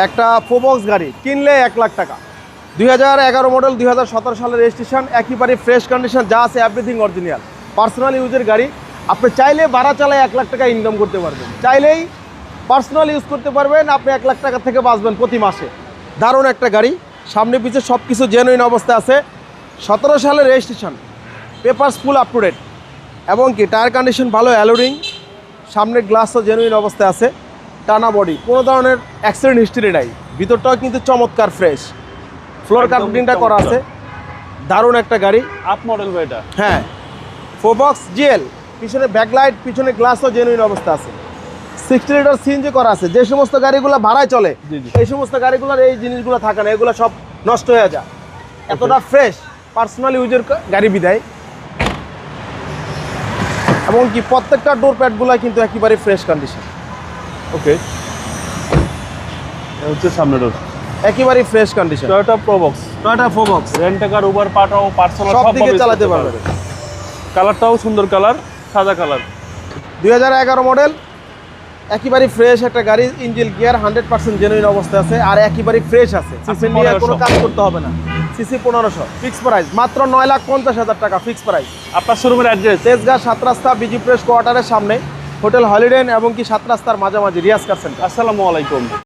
একটা ফোবক্স গাড়ি কিনলে 1 লাখ টাকা। 2011 মডেল, 2017 সালের রেজিস্ট্রেশন, একেবারে ফ্রেশ কন্ডিশন, যা আছে এভরিথিং অরিজিনাল। পার্সোনাল ইউজের গাড়ি, আপনি চাইলে ভাড়া চালায় 1 লাখ টাকা ইনকাম করতে পারবেন, চাইলেই পার্সোনাল ইউজ করতে পারবেন। আপনি 1 লাখ টাকা থেকে বাঁচবেন প্রতি মাসে। দারুণ একটা গাড়ি, সামনে পিছে সব কিছু জেনুইন অবস্থায় আছে। 17 সালের registration, papers full up to date, এবং কি টায়ার কন্ডিশন ভালো, অ্যালোরিং, সামনের গ্লাসও জেনুইন অবস্থায় আছে, টানা বডি, কোনো ধরনের অ্যাক্সিডেন্ট হিস্ট্রি নাই। ভিতরটাও কিন্তু চমৎকার ফ্রেশ, ফ্লোর কার্পেটিংটা করা আছে। দারুণ একটা গাড়ি, আপ মডেল ভাই এটা। হ্যাঁ, ফোবক্স জিএল, পিছনে ব্যাকলাইট, পিছনে গ্লাসও জেনুইন অবস্থা আছে। 60 লিটার সিএনজি করা আছে। যে সমস্ত গাড়িগুলো ভাড়ায় চলে, এই সমস্ত গাড়িগুলোর এই জিনিসগুলো থাকে না, এগুলো সব নষ্ট হয়ে যায়। এতটা ফ্রেশ পার্সোনাল ইউজের গাড়ি বিদায়, এবং কি প্রত্যেকটা ডোর প্যাডগুলো কিন্তু একেবারে ফ্রেশ কন্ডিশন। ওকে, হচ্ছে সামনে ডোর, একেবারে fresh condition. Toyota Probox, Toyota Probox, rent car, Uber, Pathao, personal সব সব দিকে চালাতে পারবে। কালারটাও সুন্দর কালার, সাদা কালার। 2011 মডেল, একেবারে ফ্রেশ একটা গাড়ি, ইঞ্জিন গিয়ার 100% জেনুইন অবস্থায় আছে, আর একেবারে ফ্রেশ আছে। সিসি নিয়ে কোনো কাজ করতে হবে না। সিসি 1500, ফিক্স প্রাইস মাত্র 9,50,000 টাকা, ফিক্স প্রাইস। আপনার শোরুমের অ্যাড্রেস তেজগাঁ 7 রাস্তা বিজি প্রেস কোয়ার্টারের সামনে, হোটেল হলিডে এবং কি 7 রাস্তার মাঝামাঝি, রিয়াজ কার সেন্টার। আসসালামু আলাইকুম।